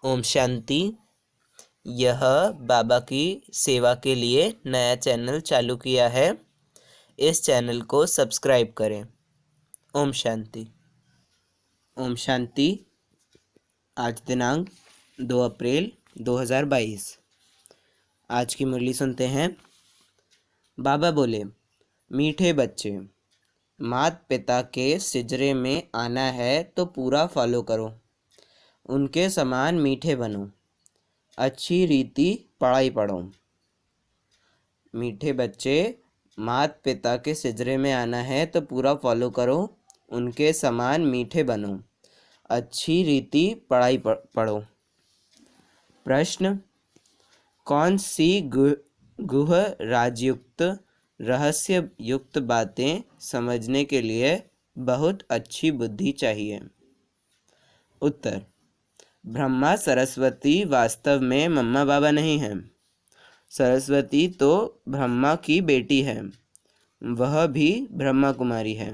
ओम शांति। यह बाबा की सेवा के लिए नया चैनल चालू किया है। इस चैनल को सब्सक्राइब करें। ओम शांति। ओम शांति। आज दिनांक 2 अप्रैल 2022। आज की मुरली सुनते हैं। बाबा बोले, मीठे बच्चे, माता पिता के सिजरे में आना है तो पूरा फॉलो करो, उनके समान मीठे बनो, अच्छी रीति पढ़ाई पढ़ो। मीठे बच्चे, माता पिता के सिजरे में आना है तो पूरा फॉलो करो, उनके समान मीठे बनो, अच्छी रीति पढ़ाई पढ़ो। प्रश्न, कौन सी गुह राजयुक्त रहस्य युक्त बातें समझने के लिए बहुत अच्छी बुद्धि चाहिए? उत्तर, ब्रह्मा सरस्वती वास्तव में मम्मा बाबा नहीं हैं। सरस्वती तो ब्रह्मा की बेटी है, वह भी ब्रह्मा कुमारी है।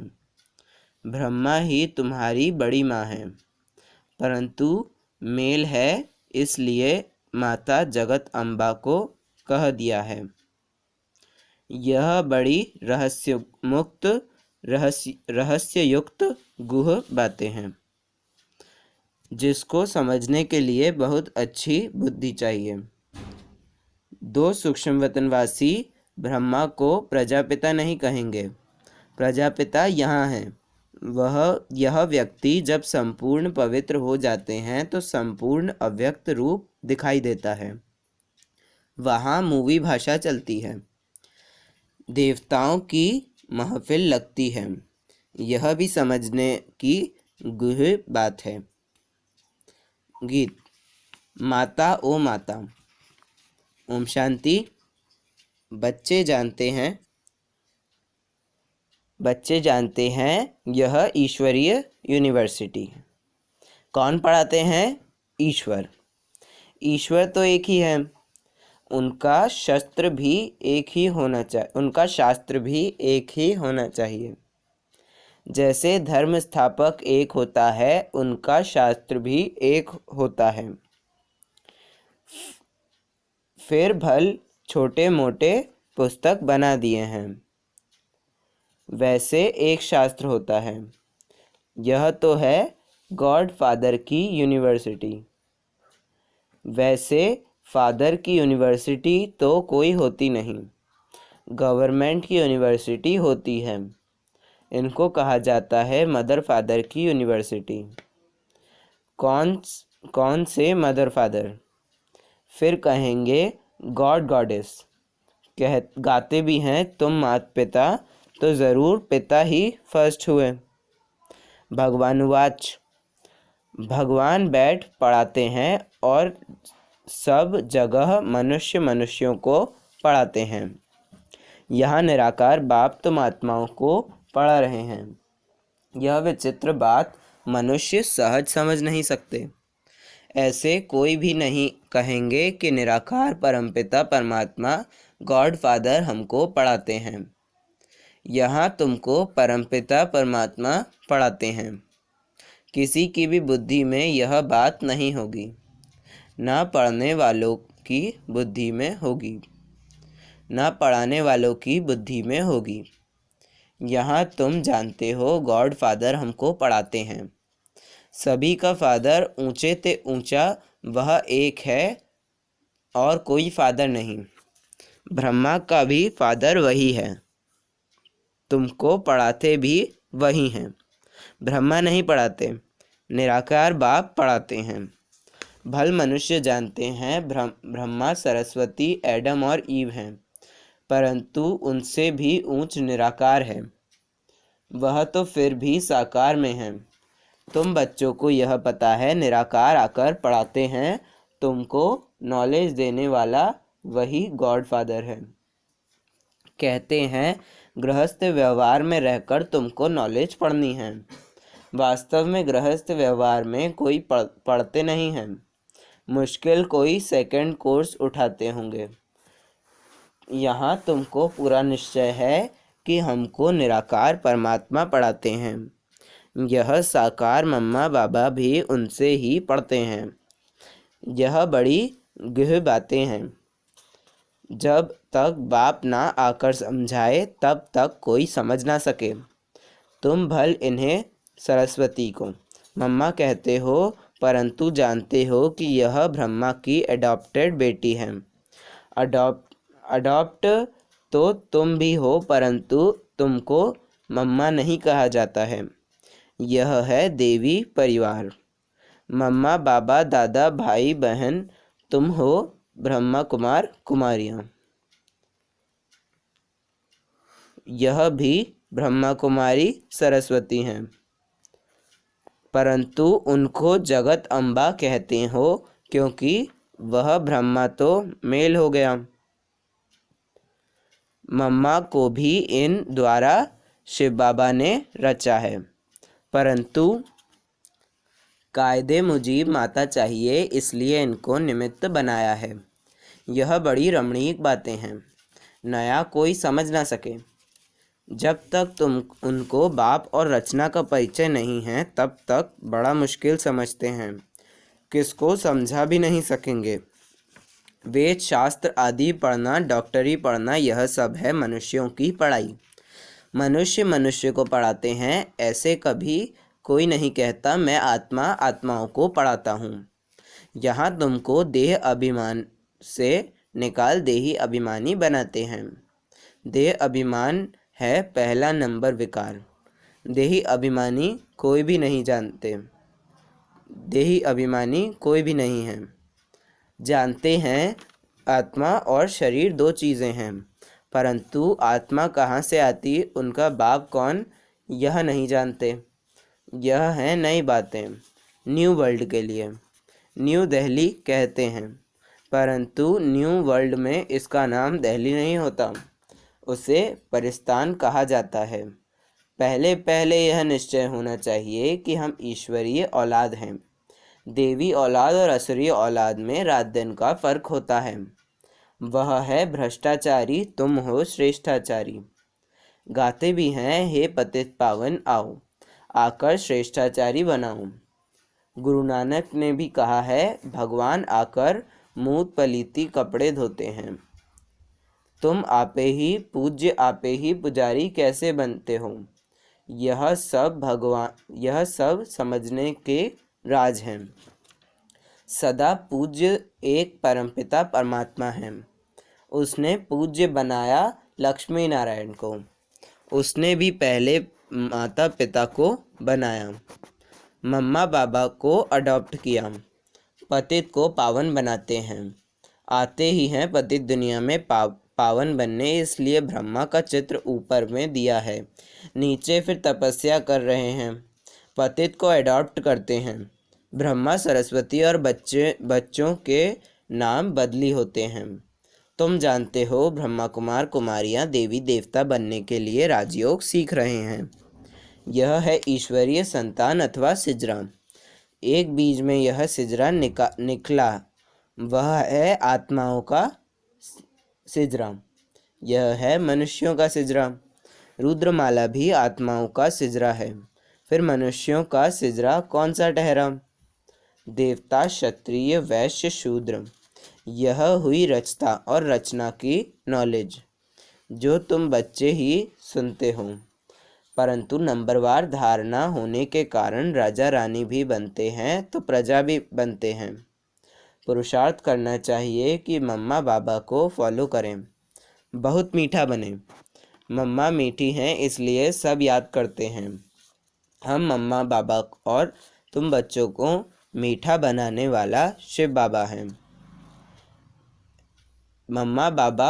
ब्रह्मा ही तुम्हारी बड़ी माँ है, परंतु मेल है इसलिए माता जगत अम्बा को कह दिया है। यह बड़ी रहस्ययुक्त गुह बातें हैं, जिसको समझने के लिए बहुत अच्छी बुद्धि चाहिए। 2 सूक्ष्म वतनवासी ब्रह्मा को प्रजापिता नहीं कहेंगे। प्रजापिता यहाँ हैं। यह व्यक्ति जब संपूर्ण पवित्र हो जाते हैं तो संपूर्ण अव्यक्त रूप दिखाई देता है। वहाँ मूवी भाषा चलती है, देवताओं की महफिल लगती है। यह भी समझने की गूढ़ बात है। गीत, माता ओ माता। ओम शांति। बच्चे जानते हैं यह ईश्वरीय यूनिवर्सिटी। कौन पढ़ाते हैं? ईश्वर। ईश्वर तो एक ही है, उनका शास्त्र भी एक ही होना चाहिए। जैसे धर्म स्थापक एक होता है, उनका शास्त्र भी एक होता है। फिर भल छोटे मोटे पुस्तक बना दिए हैं, वैसे एक शास्त्र होता है। यह तो है गॉड फादर की यूनिवर्सिटी। वैसे फादर की यूनिवर्सिटी तो कोई होती नहीं, गवर्नमेंट की यूनिवर्सिटी होती है। इनको कहा जाता है मदर फादर की यूनिवर्सिटी। कौन से मदर फादर? फिर कहेंगे गॉड गॉडेस। गाते भी हैं तुम माता पिता, तो ज़रूर पिता ही फर्स्ट हुए। भगवानुवाच, भगवान बैठ पढ़ाते हैं और सब जगह मनुष्यों को पढ़ाते हैं। यहाँ निराकार बाप तुम आत्माओं को पढ़ा रहे हैं। यह विचित्र बात मनुष्य सहज समझ नहीं सकते। ऐसे कोई भी नहीं कहेंगे कि निराकार परमपिता परमात्मा गॉड फादर हमको पढ़ाते हैं। यहाँ तुमको परमपिता परमात्मा पढ़ाते हैं। किसी की भी बुद्धि में यह बात नहीं होगी, ना पढ़ने वालों की बुद्धि में होगी, ना पढ़ाने वालों की बुद्धि में होगी। यहाँ तुम जानते हो गॉड फादर हमको पढ़ाते हैं। सभी का फादर ऊंचे ते ऊंचा वह एक है और कोई फादर नहीं। ब्रह्मा का भी फादर वही है, तुमको पढ़ाते भी वही हैं। ब्रह्मा नहीं पढ़ाते, निराकार बाप पढ़ाते हैं। भल मनुष्य जानते हैं ब्रह्मा सरस्वती एडम और ईव हैं, परंतु उनसे भी ऊंच निराकार है। वह तो फिर भी साकार में है। तुम बच्चों को यह पता है निराकार आकर पढ़ाते हैं, तुमको नॉलेज देने वाला वही गॉड फादर है। कहते हैं गृहस्थ व्यवहार में रहकर तुमको नॉलेज पढ़नी है। वास्तव में गृहस्थ व्यवहार में कोई पढ़ते नहीं हैं। मुश्किल कोई सेकंड कोर्स उठाते होंगे। यहाँ तुमको पूरा निश्चय है कि हमको निराकार परमात्मा पढ़ाते हैं। यह साकार मम्मा बाबा भी उनसे ही पढ़ते हैं। यह बड़ी गहरी बातें हैं। जब तक बाप ना आकर समझाए तब तक कोई समझ ना सके। तुम भल इन्हें सरस्वती को मम्मा कहते हो, परंतु जानते हो कि यह ब्रह्मा की एडॉप्टेड बेटी है। अडॉप्ट तो तुम भी हो, परंतु तुमको मम्मा नहीं कहा जाता है। यह है देवी परिवार। मम्मा, बाबा, दादा, भाई, बहन, तुम हो ब्रह्मा कुमार कुमारियाँ। यह भी ब्रह्मा कुमारी सरस्वती हैं, परंतु उनको जगत अम्बा कहते हो क्योंकि वह ब्रह्मा तो मेल हो गया। मम्मा को भी इन द्वारा शिव बाबा ने रचा है, परंतु कायदे मुजीब माता चाहिए, इसलिए इनको निमित्त बनाया है। यह बड़ी रमणीक बातें हैं, नया कोई समझ ना सके। जब तक तुम उनको बाप और रचना का परिचय नहीं है तब तक बड़ा मुश्किल समझते हैं, किसको समझा भी नहीं सकेंगे। वेद शास्त्र आदि पढ़ना, डॉक्टरी पढ़ना, यह सब है मनुष्यों की पढ़ाई। मनुष्य मनुष्य को पढ़ाते हैं, ऐसे कभी कोई नहीं कहता मैं आत्मा आत्माओं को पढ़ाता हूँ। यहाँ तुमको देह अभिमान से निकाल देही अभिमानी बनाते हैं। देह अभिमान है पहला नंबर विकार। देही अभिमानी कोई भी नहीं जानते। देही अभिमानी कोई भी नहीं है। जानते हैं आत्मा और शरीर दो चीज़ें हैं, परंतु आत्मा कहाँ से आती, उनका बाप कौन, यह नहीं जानते। यह हैं नई बातें न्यू वर्ल्ड के लिए। न्यू दिल्ली कहते हैं, परंतु न्यू वर्ल्ड में इसका नाम दिल्ली नहीं होता, उसे परिस्तान कहा जाता है। पहले पहले यह निश्चय होना चाहिए कि हम ईश्वरीय औलाद हैं। देवी औलाद और असुरी औलाद में रात दिन का फर्क होता है। वह है भ्रष्टाचारी, तुम हो श्रेष्ठाचारी। गाते भी हैं, हे पतित पावन आओ, आकर श्रेष्ठाचारी बनाओ। गुरु नानक ने भी कहा है, भगवान आकर मूत पलीती कपड़े धोते हैं। तुम आपे ही पूज्य, आपे ही पुजारी कैसे बनते हो, यह सब समझने के राज हैं। सदा पूज्य एक परमपिता परमात्मा है। उसने पूज्य बनाया लक्ष्मी नारायण को। उसने भी पहले माता पिता को बनाया, मम्मा बाबा को अडॉप्ट किया। पतित को पावन बनाते हैं। आते ही हैं पतित दुनिया में पावन बनने, इसलिए ब्रह्मा का चित्र ऊपर में दिया है, नीचे फिर तपस्या कर रहे हैं। पतित को अडॉप्ट करते हैं। ब्रह्मा सरस्वती और बच्चों के नाम बदली होते हैं। तुम जानते हो ब्रह्मा कुमार कुमारियाँ देवी देवता बनने के लिए राजयोग सीख रहे हैं। यह है ईश्वरीय संतान अथवा सिजरा। एक बीज में यह सिजरा निकला, वह है आत्माओं का सिजरा। यह है मनुष्यों का सिजरा। रुद्रमाला भी आत्माओं का सिजरा है। फिर मनुष्यों का सिजरा कौन सा ठहरा? देवता, क्षत्रिय, वैश्य, शूद्र। यह हुई रचता और रचना की नॉलेज, जो तुम बच्चे ही सुनते हो, परंतु नंबरवार धारणा होने के कारण राजा रानी भी बनते हैं तो प्रजा भी बनते हैं। पुरुषार्थ करना चाहिए कि मम्मा बाबा को फॉलो करें, बहुत मीठा बने। मम्मा मीठी हैं इसलिए सब याद करते हैं। हम मम्मा बाबा और तुम बच्चों को मीठा बनाने वाला शिव बाबा हैं। मम्मा बाबा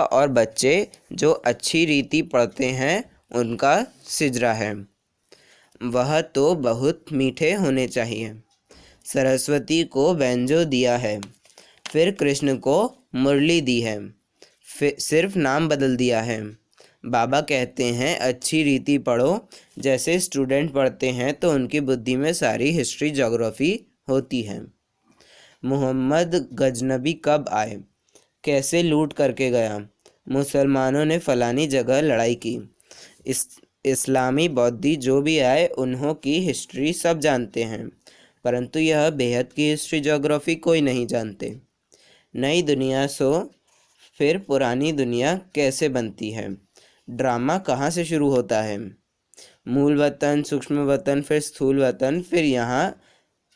और बच्चे जो अच्छी रीति पढ़ते हैं उनका सिजरा है, वह तो बहुत मीठे होने चाहिए। सरस्वती को बैंजो दिया है, फिर कृष्ण को मुरली दी है, फिर सिर्फ नाम बदल दिया है। बाबा कहते हैं अच्छी रीति पढ़ो। जैसे स्टूडेंट पढ़ते हैं तो उनकी बुद्धि में सारी हिस्ट्री ज्योग्राफी होती है। मोहम्मद गजनबी कब आए, कैसे लूट करके गया, मुसलमानों ने फलानी जगह लड़ाई की, इस्लामी बौद्धी जो भी आए उन्हों की हिस्ट्री सब जानते हैं। परंतु यह बेहद की हिस्ट्री ज्योग्राफी कोई नहीं जानते। नई दुनिया सो फिर पुरानी दुनिया कैसे बनती है? ड्रामा कहाँ से शुरू होता है? मूल वतन, सूक्ष्म वतन, फिर स्थूल वतन, फिर यहाँ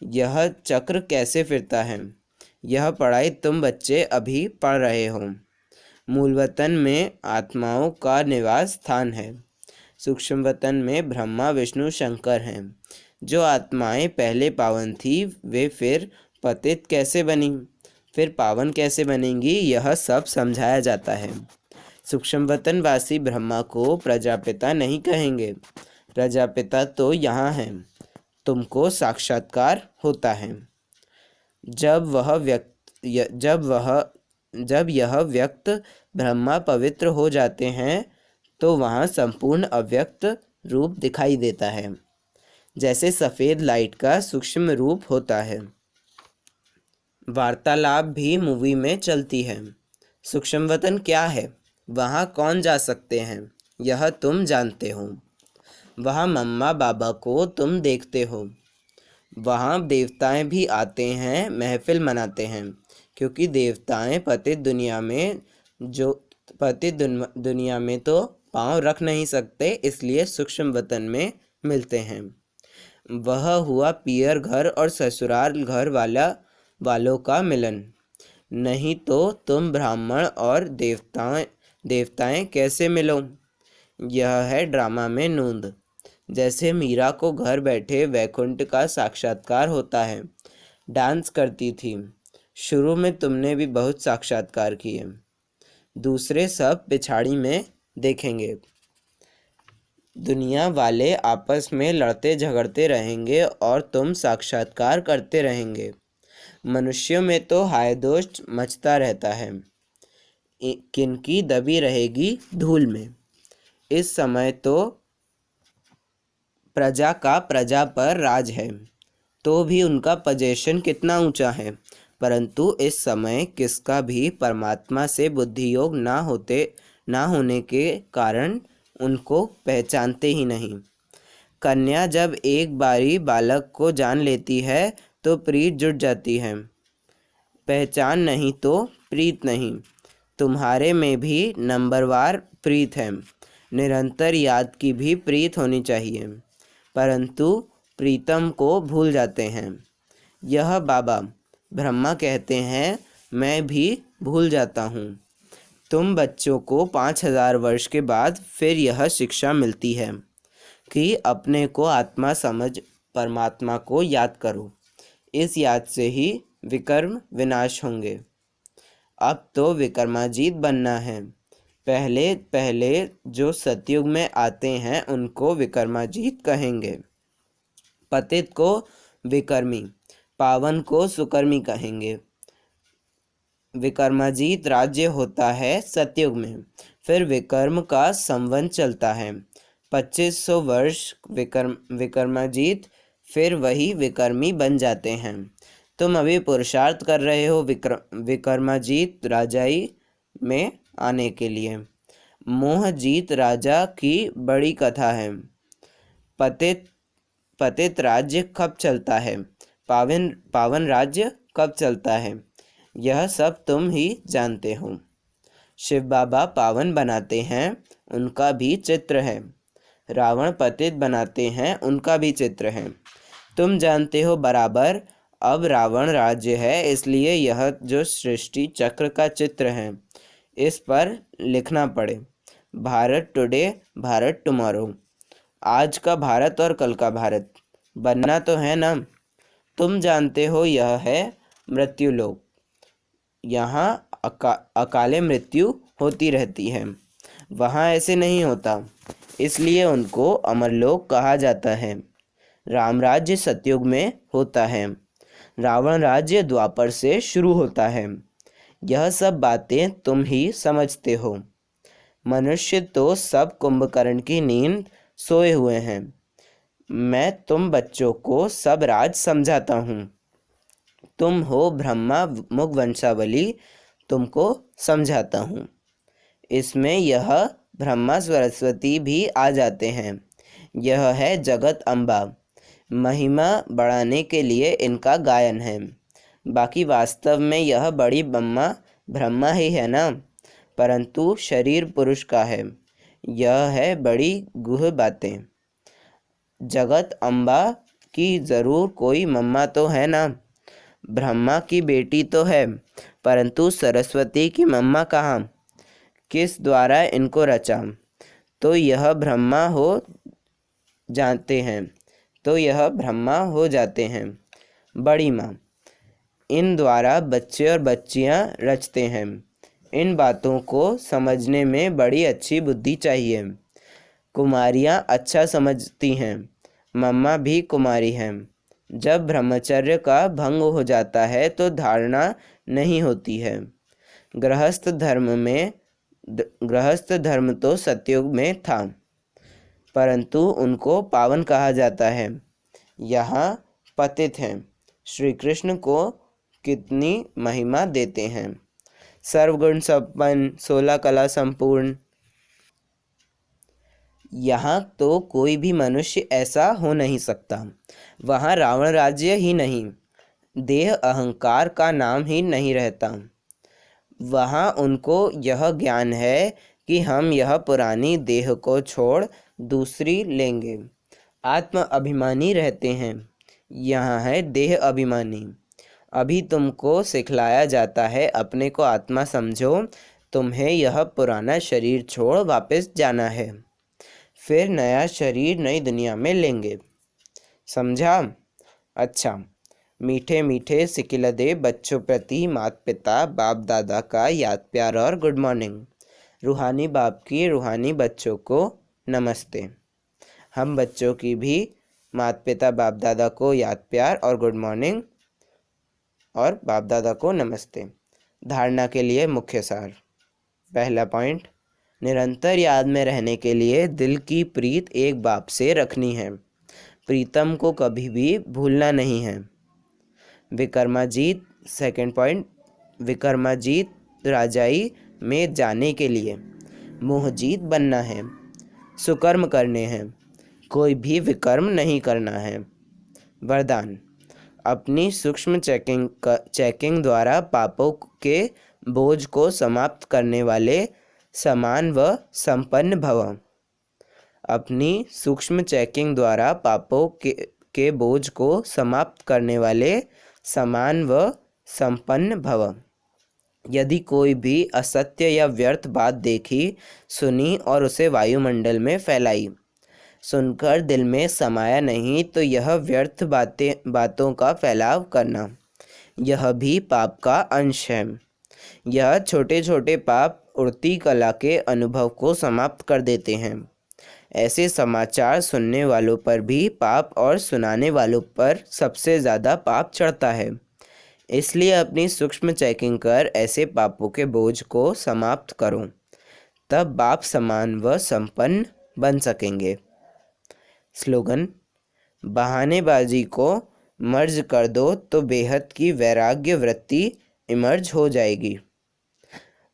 यह चक्र कैसे फिरता है? यह पढ़ाई तुम बच्चे अभी पढ़ रहे हो। मूल वतन में आत्माओं का निवास स्थान है। सूक्ष्म वतन में ब्रह्मा, विष्णु, शंकर हैं। जो आत्माएं पहले पावन थी वे फिर पतित कैसे बनी, फिर पावन कैसे बनेंगी, यह सब समझाया जाता है। सूक्ष्म वतन वासी ब्रह्मा को प्रजापिता नहीं कहेंगे। प्रजापिता तो यहाँ है। तुमको साक्षात्कार होता है। जब यह व्यक्त ब्रह्मा पवित्र हो जाते हैं तो वहाँ संपूर्ण अव्यक्त रूप दिखाई देता है, जैसे सफ़ेद लाइट का सूक्ष्म रूप होता है। वार्तालाप भी मूवी में चलती है। सूक्ष्म वतन क्या है? वहाँ कौन जा सकते हैं? यह तुम जानते हो। वहाँ मम्मा बाबा को तुम देखते हो। वहाँ देवताएं भी आते हैं, महफिल मनाते हैं, क्योंकि देवताएं पतित दुनिया में तो पांव रख नहीं सकते, इसलिए सूक्ष्म वतन में मिलते हैं। वह हुआ पियर घर और ससुराल घर वालों का मिलन। नहीं तो तुम ब्राह्मण और देवताएं कैसे मिलो? यह है ड्रामा में नूंद। जैसे मीरा को घर बैठे वैकुंठ का साक्षात्कार होता है। डांस करती थी। शुरू में तुमने भी बहुत साक्षात्कार किए। दूसरे सब पिछाड़ी में देखेंगे। दुनिया वाले आपस में लड़ते झगड़ते रहेंगे और तुम साक्षात्कार करते रहेंगे। मनुष्यों में तो हाय दोष मचता रहता है। किनकी दबी रहेगी धूल में। इस समय तो प्रजा का प्रजा पर राज है, तो भी उनका पोजीशन कितना ऊंचा है। परंतु इस समय किसका भी परमात्मा से बुद्धि योग ना होने के कारण उनको पहचानते ही नहीं। कन्या जब एक बारी बालक को जान लेती है तो प्रीत जुट जाती है। पहचान नहीं तो प्रीत नहीं। तुम्हारे में भी नंबरवार प्रीत है। निरंतर याद की भी प्रीत होनी चाहिए, परंतु प्रीतम को भूल जाते हैं। यह बाबा ब्रह्मा कहते हैं, मैं भी भूल जाता हूँ। तुम बच्चों को 5000 वर्ष के बाद फिर यह शिक्षा मिलती है कि अपने को आत्मा समझ परमात्मा को याद करो। इस याद से ही विकर्म विनाश होंगे। अब तो विकर्माजीत बनना है। पहले जो सतयुग में आते हैं उनको विकर्माजीत कहेंगे। पतित को विकर्मी, पावन को सुकर्मी कहेंगे। विकर्माजीत राज्य होता है सतयुग में। फिर विकर्म का संवत चलता है 2500 वर्ष विकर्माजीत, फिर वही विकर्मी बन जाते हैं। तुम अभी पुरुषार्थ कर रहे हो विकर्माजीत राजाई में आने के लिए। मोहजीत राजा की बड़ी कथा है। पतित राज्य कब चलता है, पावन राज्य कब चलता है, यह सब तुम ही जानते हो। शिव बाबा पावन बनाते हैं, उनका भी चित्र है। रावण पतित बनाते हैं, उनका भी चित्र है। तुम जानते हो बराबर। अब रावण राज्य है, इसलिए यह जो सृष्टि चक्र का चित्र है इस पर लिखना पड़े। Bharat today, Bharat tomorrow. आज का भारत और कल का भारत बनना तो है ना। तुम जानते हो यह है मृत्युलोक। यहाँ अकाले मृत्यु होती रहती है, वहाँ ऐसे नहीं होता, इसलिए उनको अमरलोक कहा जाता है। राम राज्य सतयुग में होता है, रावण राज्य द्वापर से शुरू होता है। यह सब बातें तुम ही समझते हो। मनुष्य तो सब कुंभकर्ण की नींद सोए हुए हैं। मैं तुम बच्चों को सब राज समझाता हूँ। तुम हो ब्रह्मा मुख वंशावली, तुमको समझाता हूँ। इसमें यह ब्रह्मा सरस्वती भी आ जाते हैं। यह है जगत अम्बा। महिमा बढ़ाने के लिए इनका गायन है। बाकी वास्तव में यह बड़ी ब्रह्मा ही है ना, परंतु शरीर पुरुष का है। यह है बड़ी गुह बातें। जगत अम्बा की ज़रूर कोई मम्मा तो है ना। ब्रह्मा की बेटी तो है, परंतु सरस्वती की मम्मा कहाँ? किस द्वारा इनको रचा? तो यह ब्रह्मा हो जाते हैं बड़ी माँ। इन द्वारा बच्चे और बच्चियाँ रचते हैं। इन बातों को समझने में बड़ी अच्छी बुद्धि चाहिए। कुमारियाँ अच्छा समझती हैं, मम्मा भी कुमारी हैं। जब ब्रह्मचर्य का भंग हो जाता है तो धारणा नहीं होती है। गृहस्थ धर्म तो सतयुग में था, परंतु उनको पावन कहा जाता है। यहाँ पतित हैं। श्री कृष्ण को कितनी महिमा देते हैं। सर्वगुण संपन्न, 16 कला संपूर्ण। यहाँ तो कोई भी मनुष्य ऐसा हो नहीं सकता। वहाँ रावण राज्य ही नहीं, देह अहंकार का नाम ही नहीं रहता। वहाँ उनको यह ज्ञान है कि हम यह पुरानी देह को छोड़ दूसरी लेंगे। आत्म अभिमानी रहते हैं। यहाँ है देह अभिमानी। अभी तुमको सिखलाया जाता है अपने को आत्मा समझो। तुम्हें यह पुराना शरीर छोड़ वापस जाना है, फिर नया शरीर नई दुनिया में लेंगे। समझा? अच्छा, मीठे मीठे सिकिलदे बच्चों प्रति माता पिता बाप दादा का याद प्यार और गुड मॉर्निंग। रूहानी बाप की रूहानी बच्चों को नमस्ते। हम बच्चों की भी माता पिता बाप दादा को याद प्यार और गुड मॉर्निंग और बाप दादा को नमस्ते। धारणा के लिए मुख्य सार। पहला पॉइंट, निरंतर याद में रहने के लिए दिल की प्रीत एक बाप से रखनी है। प्रीतम को कभी भी भूलना नहीं है। विक्रमाजीत। सेकंड पॉइंट, विक्रमाजीत राजाई में जाने के लिए मोहजीत बनना है, सुकर्म करने हैं, कोई भी विकर्म नहीं करना है। वरदान, अपनी सूक्ष्म चेकिंग द्वारा पापों के बोझ को समाप्त करने वाले समान व संपन्न भव। अपनी सूक्ष्म चेकिंग द्वारा पापों के बोझ को समाप्त करने वाले समान व संपन्न भव। यदि कोई भी असत्य या व्यर्थ बात देखी, सुनी और उसे वायुमंडल में फैलाई, सुनकर दिल में समाया नहीं, तो यह व्यर्थ बातों का फैलाव करना, यह भी पाप का अंश है। यह छोटे छोटे पाप उड़ती कला के अनुभव को समाप्त कर देते हैं। ऐसे समाचार सुनने वालों पर भी पाप और सुनाने वालों पर सबसे ज़्यादा पाप चढ़ता है। इसलिए अपनी सूक्ष्म चेकिंग कर ऐसे पापों के बोझ को समाप्त करो, तब बाप समान व संपन्न बन सकेंगे। स्लोगन, बहानेबाजी को मर्ज कर दो तो बेहद की वैराग्य वृत्ति इमर्ज हो जाएगी।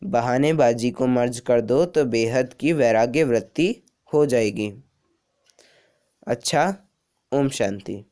बहानेबाजी को मर्ज कर दो तो बेहद की वैराग्य वृत्ति हो जाएगी। अच्छा, ओम शांति।